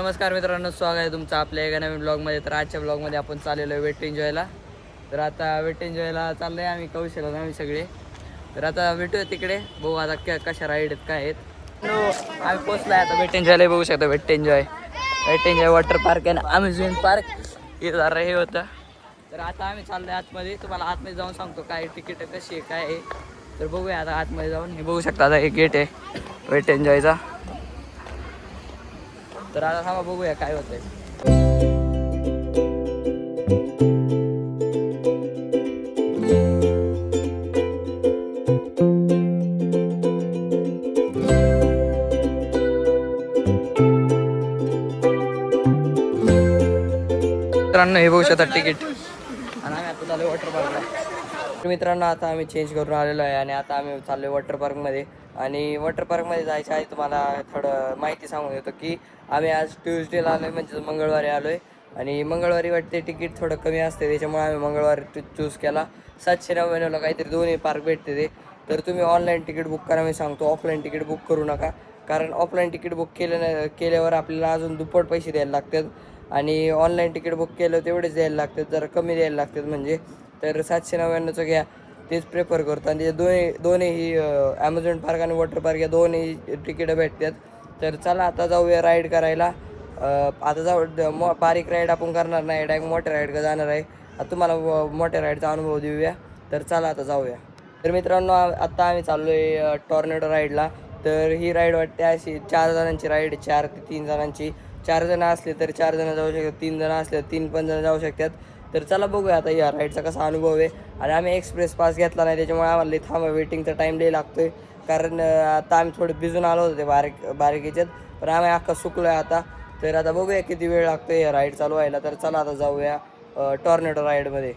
नमस्कार मित्रांनो, स्वागत आहे तुमचं आपल्या एका नवीन ब्लॉगमध्ये. तर आजच्या ब्लॉगमध्ये आपण चाललेलो आहे वेट एन्जॉयला. तर आता वेट एन्जॉयला चाललो आहे आम्ही कौशला, आम्ही सगळे. तर आता भेटूया तिकडे, बघू आता कशा राईड आहेत काय आहेत. आम्ही पोचलो आहे आता वेट एन्जॉयला. बघू शकतो वेट एन्जॉय वॉटर पार्क आहे ना, अम्युजमेंट पार्क हे जरा हे होतं. तर आता आम्ही चाललो आहे आतमध्ये. तुम्हाला आतमध्ये जाऊन सांगतो काय तिकीट कशी आहे काय आहे. तर बघूया आता आतमध्ये जाऊन. हे बघू शकता आता एक गेट आहे वेट एन्जॉयचा. तर आता थांबा बघूया काय होतंय. मित्रांनो हे बघू शकता तिकीट. आणि आम्ही आता चालू वॉटर पार्कला. मित्रांनो आता आम्ही चेंज करून आलेलो आहे आणि आता आम्ही चाललो वॉटर पार्कमध्ये. आणि वॉटर पार्कमध्ये जायच्या आधी तुम्हाला थोडं माहिती सांगून देतो की आम्ही आज ट्यूजडेला आलो आहे, म्हणजे मंगळवारी आलो आहे. आणि मंगळवारी वाटते तिकीट थोडं कमी असते, त्याच्यामुळे आम्ही मंगळवारी चूज केला. 799ला काहीतरी दोन्ही पार्क भेटते ते. तर तुम्ही ऑनलाईन तिकीट बुक करा मी सांगतो, ऑफलाईन तिकीट बुक करू नका. कारण ऑफलाईन तिकीट बुक केल्यावर आपल्याला अजून दुप्पट पैसे द्यायला लागतात. आणि ऑनलाईन तिकीट बुक केलं तेवढेच द्यायला लागतात, जरा कमी द्यायला लागतात म्हणजे. तर 799चं घ्या, तेच प्रेफर करतो. आणि ते दोन्ही ॲमेझॉन पार्क आणि वॉटर पार्क या दोन्ही तिकीटं भेटतात. तर चला आता जाऊया राईड करायला. आता जाऊ बारीक राईड आपण करणार नाही, डायरेक्ट मोठ्या राईडला जाणार आहे. आता तुम्हाला मोठ्या राईडचा अनुभव देऊया. तर चला आता जाऊया. तर मित्रांनो आत्ता आम्ही चाललो आहे टॉर्नेडो राईडला. तर ही राईड वाटते अशी 4 जणांची राईड, 4 ते 3 जणांची. 4 जण असले तर 4 जण जाऊ शकतात, 3 जण असले 3 पण जण जाऊ शकतात. तर चला बघूया आता या राईडचा कसा अनुभव आहे. आणि आम्ही एक्सप्रेस पास घेतला नाही, त्याच्यामुळे आम्हाला थांबा वेटिंगचा टाईम लई लागतो आहे. कारण आता आम्ही थोडे भिजून आलो होतो ते बारीक याच्यात, पण आम्ही अख्खा सुकलो आहे आता. तर आता बघूया किती वेळ लागतो या राईड चालू व्हायला. तर चला आता जाऊया टॉर्नेडो राईडमध्ये.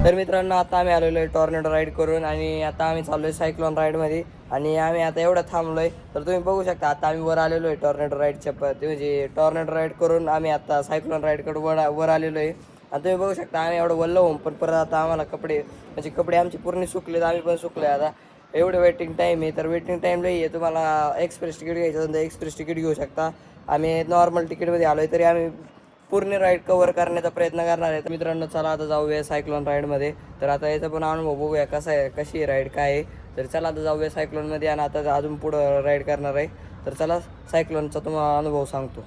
तर मित्रांनो आता आम्ही आलेलो आहे टॉर्नेडो राईड करून. आणि आता आम्ही चाललो आहे सायक्लॉन राईडमध्ये. आणि आम्ही आता एवढं थांबलो आहे, तर तुम्ही बघू शकता आता आम्ही वर आलेलो आहे टॉर्नेडो राईडच्या ते म्हणजे टॉर्नेडो राईड करून आम्ही आता सायक्लॉन राईडकडे वर आलेलो आहे. आणि तुम्ही बघू शकता आम्ही एवढं वल्ल होऊन पण परत आता आम्हाला कपडे आमचे पूर्ण सुकलेत, आम्ही पण सुकलो आहे आता. एवढं वेटिंग टाईम आहे, तर वेटिंग टाईम लई आहे. तुम्हाला एक्सप्रेस तिकीट घ्यायचं असेल तर एक्सप्रेस तिकीट घेऊ शकता. आम्ही नॉर्मल तिकीटमध्ये आलो आहे, तरी आम्ही पूर्ण राईड कव्हर करण्याचा प्रयत्न करणार आहे. तर मित्रांनो चला आता जाऊया सायक्लॉन राईडमध्ये. तर आता याचा पण अनुभव बघूया कसा आहे, कशी आहे राईड काय आहे. तर चला आता जाऊया सायक्लॉनमध्ये. आणि आता अजून पुढं राईड करणार आहे. तर चला सायक्लॉनचा तुम्हाला अनुभव सांगतो.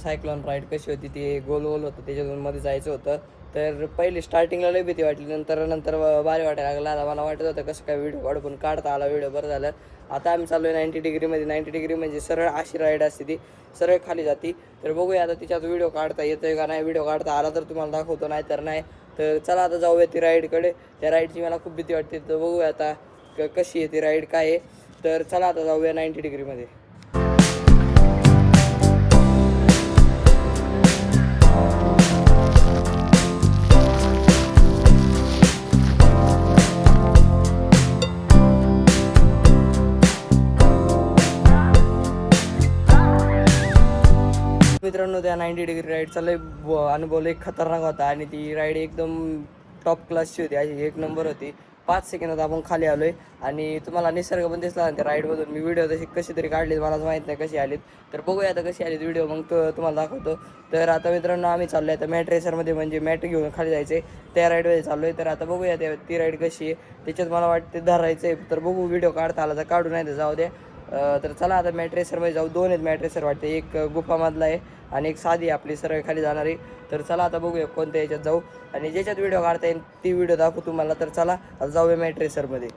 सायक्लॉन राईड कशी होती, ती गोल होतं, त्याच्यातून मध्ये जायचं होतं. तर पहिली स्टार्टिंगला लई भीती वाटली, नंतर भारी वाटायला लागला. आता मला वाटत होतं कसं काय व्हिडिओ काढू, पण काढता आला व्हिडिओ, बरं झालं. आता आम्ही चाललो आहे 90 डिग्रीमध्ये. 90 डिग्री म्हणजे सरळ अशी राईड असते, ती सरळ खाली जाती. तर बघूया आता तिच्यात व्हिडिओ काढता येतोय का नाही. व्हिडिओ काढता आला तर तुम्हाला दाखवतो, नाही तर नाही. तर चला आता जाऊया ती राईडकडे. त्या राईडची मला खूप भीती वाटते, तर बघूया आता कशी आहे ती राईड काय आहे. तर चला आता जाऊया 90 डिग्रीमध्ये. मित्रांनो त्या 90 डिग्री राईडचा लय अनुभव लय खतरनाक होता आणि ती राईड एकदम टॉप क्लासची होती, अशी एक नंबर होती. 5 सेकंदात आपण खाली आलोय आणि तुम्हाला निसर्ग पण दिसला ना त्या राईडमधून. मी व्हिडिओ तशी कशी तरी काढली, मलाच माहीत नाही कशी आलीत. तर बघूया आता कशी आलीत व्हिडिओ, मग तो तुम्हाला दाखवतो. तर आता मित्रांनो आम्ही चाललो आहे आता मॅट रेसरमध्ये, म्हणजे मॅट घेऊन खाली जायचं त्या राईडमध्ये चाललो आहे. तर आता बघूया ती राईड कशी आहे, त्याच्यात मला वाटते धरायचं आहे. तर बघू, व्हिडिओ काढता आला तर काढू, नाही तर जाऊ द्या. तर चला आता मॅट रेसरमध्ये जाऊ. 2 आहेत मॅट रेसर वाटते, एक गुफामधला आहे आणि एक साधी आपली सरळ खाली जाणारी. तर चला आता बघूया कोणत्या याच्यात जाऊ आणि ज्याच्यात व्हिडिओ काढता येईल ती व्हिडिओ दाखवू तुम्हाला. तर चला आता जाऊया मॅट रेसरमध्ये.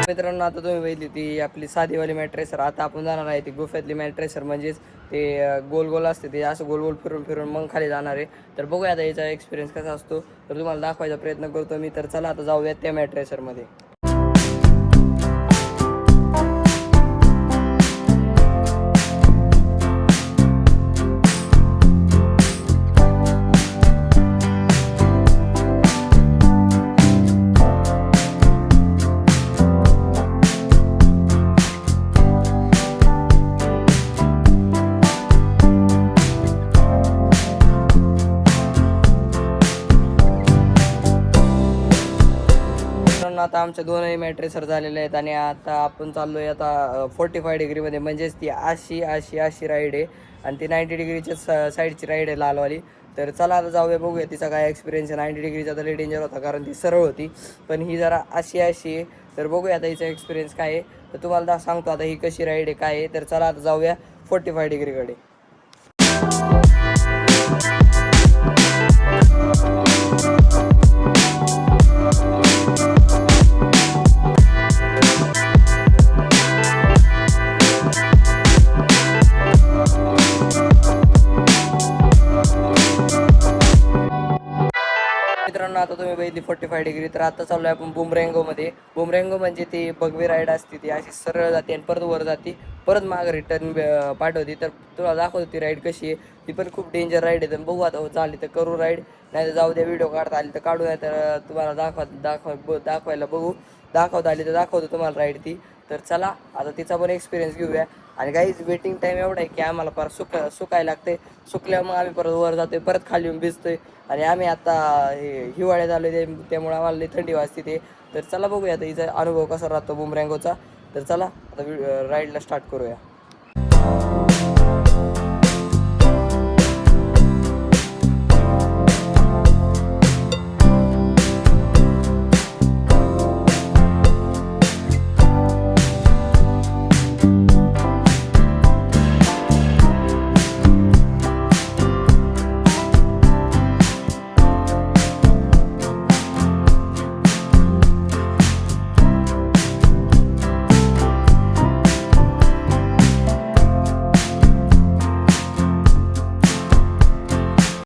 मित्रांनो आता तुम्ही बघितली ती आपली साधीवाली मॅट्रेसर. आता आपण जाणार आहे ती गुफ्यातली मॅट्रेसर, म्हणजेच ते गोल गोल असते ते असं गोल गोल फिरून फिरून मग खाली जाणार आहे. तर बघूया आता याचा एक्सपिरियन्स कसा असतो, तर तुम्हाला दाखवायचा प्रयत्न करतो मी. तर चला आता जाऊया त्या मॅट्रेसरमध्ये. आता आमच्या 2ही मॅट्रेसर झालेले आहेत आणि आता आपण चाललो आहे आता 45 डिग्रीमध्ये, म्हणजेच ती अशी राईड आहे आणि ती 90 डिग्रीच्या साईडची राईड आहे लालवाली. तर चला आता जाऊया, बघूया तिचा काय एक्सपिरियन्स आहे. 90 डिग्रीचा तर लई डेंजर होता कारण ती सरळ होती, पण ही जरा अशी आहे. तर बघूया आता हिचा एक्सपिरियन्स काय आहे, तर तुम्हाला सांगतो आता ही कशी राईड आहे काय आहे. तर चला आता जाऊया 45 डिग्रीकडे. मित्रांनो आता तुम्ही बघितली 45 डिग्री. तर आता चाललो आहे आपण बुमरँगोमध्ये. बुमरँगो म्हणजे ती भगवी राईड असते, ती अशी सरळ जाते आणि परत वर जाते, परत मागं रिटर्न पाठवते. तर तुला दाखवतो ती राईड कशी आहे. ती पण खूप डेंजर राईड आहे. तर बघू आता चालली तर करू राईड, नाही तर जाऊ द्या. व्हिडिओ काढता आली तर काढू, नाही तर तुम्हाला दाखवायला दाखवता आली तर दाखवतो तुम्हाला राईड ती. तर चला आता तिचा पण एक्सपिरियन्स घेऊया. आणि काहीच वेटिंग टाईम एवढा आहे की आम्हाला परत सुकायला लागते. सुकल्यावर मग आम्ही परत वर जातोय, परत खाली येऊन भिजतोय. आणि आम्ही आता हिवाळ्यात आलो त्यामुळे आम्हाला लई थंडी वाजते ते. तर चला बघूया आता हिचा अनुभव कसा राहतो बुमरँगोचा. तर चला आता राईडला स्टार्ट करूया.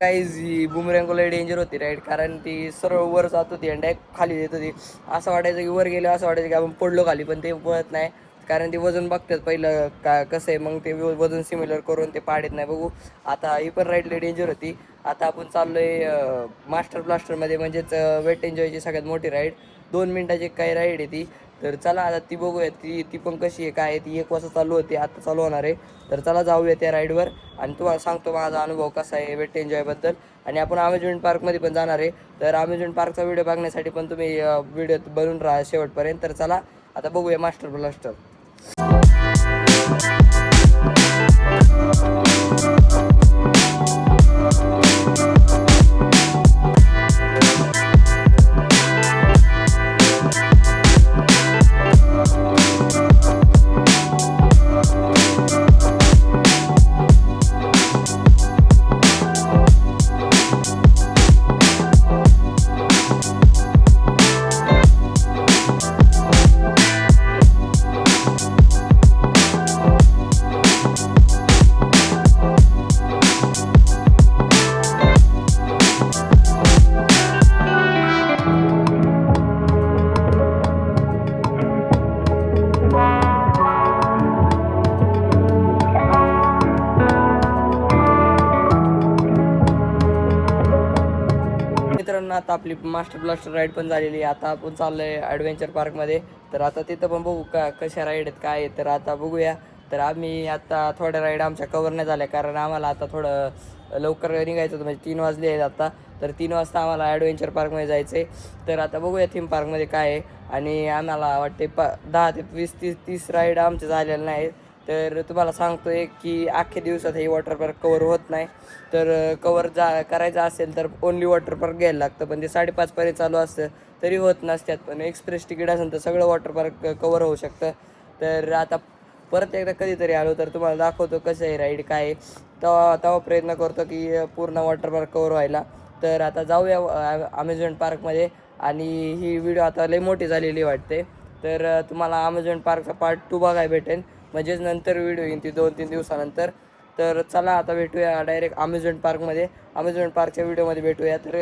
काही बुमरँगो लई डेंजर होती राईड, कारण ती सरळ वर जात होती आणि डायरेक्ट खाली येत होती. असं वाटायचं की वर गेलं, असं वाटायचं की आपण पडलो खाली, पण ते पळत नाही कारण ते वजन बघतात पहिलं का कसं आहे, मग ते वजन सिमिलर करून ते पाडत नाही. बघू आता ही पण राईड लई डेंजर होती. आता आपण चाललो आहे मास्टर ब्लास्टरमध्ये, म्हणजेच वेट एन्जॉयची सगळ्यात मोठी राईड. 2 मिनिटाची काही राईड आहे ती. तर चला आता ती बघूया ती पण कशी आहे काय आहे. ती 1 वाजता चालू होती, आता चालू होणार आहे. तर चला जाऊया त्या राईडवर आणि तुम्हाला सांगतो माझा अनुभव कसा आहे वेट एन्जॉयबद्दल. आणि आपण अम्युजमेंट पार्कमध्ये पण जाणार आहे. तर अम्युजमेंट पार्कचा व्हिडिओ बघण्यासाठी पण तुम्ही व्हिडिओ बनवून राहा शेवटपर्यंत. तर चला आता बघूया मास्टर ब्लास्टर. आपली मास्टर ब्लास्टर राईड पण झालेली आहे. आता आपण चाललो आहे ॲडव्हेंचर पार्कमध्ये. तर आता तिथं पण बघू कशा राईड आहेत काय आहे. तर आता बघूया. तर आम्ही आता थोड्या राईड आमच्या कवर नाही झाल्या कारण आम्हाला आता थोडं लवकर निघायचं होतं, म्हणजे 3 वाजले आहेत आता. तर 3 वाजता आम्हाला ॲडव्हेंचर पार्कमध्ये जायचं आहे. तर आता बघूया थीम पार्कमध्ये काय आहे. आणि आम्हाला वाटते 10 ते 20-30 राईड आमचे झालेले नाहीत. तर तुम्हाला सांगतो आहे की अख्ख्या दिवसात हे वॉटर पार्क कवर होत नाही. तर कवर करायचं असेल तर ओन्ली वॉटर पार्क घ्यायला लागतं, पण ते 5:30 चालू असतं तरी होत नसतात. पण एक्सप्रेस तिकीट असेल तर सगळं वॉटर पार्क कवर होऊ शकतं. तर आता परत एकदा कधीतरी आलो तर तुम्हाला दाखवतो कसं आहे राईड काय आहे. तेव्हा प्रयत्न करतो की पूर्ण वॉटर पार्क कवर व्हायला. तर आता जाऊया अमेझॉन पार्कमध्ये. आणि ही व्हिडिओ आता लई मोठी झालेली वाटते. तर तुम्हाला अमेझॉन पार्कचा पार्ट 2 बघायला भेटेल, म्हणजेच नंतर व्हिडिओ येईल ती 2-3 दिवसानंतर. तर चला आता भेटूया डायरेक्ट अमेझॉन पार्कमध्ये. अमेझॉन पार्कच्या व्हिडिओमध्ये भेटूया. तर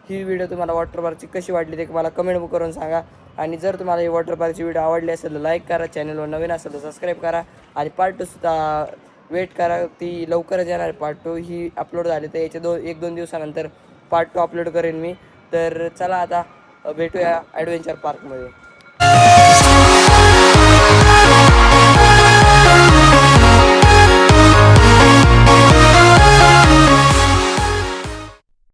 ही व्हिडिओ तुम्हाला वॉटर पार्कची कशी वाटली ते मला कमेंट करून सांगा. आणि जर तुम्हाला ही वॉटर पार्कची व्हिडिओ आवडली असेल तर लाईक करा, चॅनलवर नवीन असेल तर सबस्क्राईब करा. आणि पार्ट 2सुद्धा वेट करा, ती लवकरच येणार. पार्ट 2 ही अपलोड झाली तर याच्या 1-2 दिवसानंतर पार्ट 2 अपलोड करेन मी. तर चला आता भेटूया ॲडव्हेंचर पार्कमध्ये.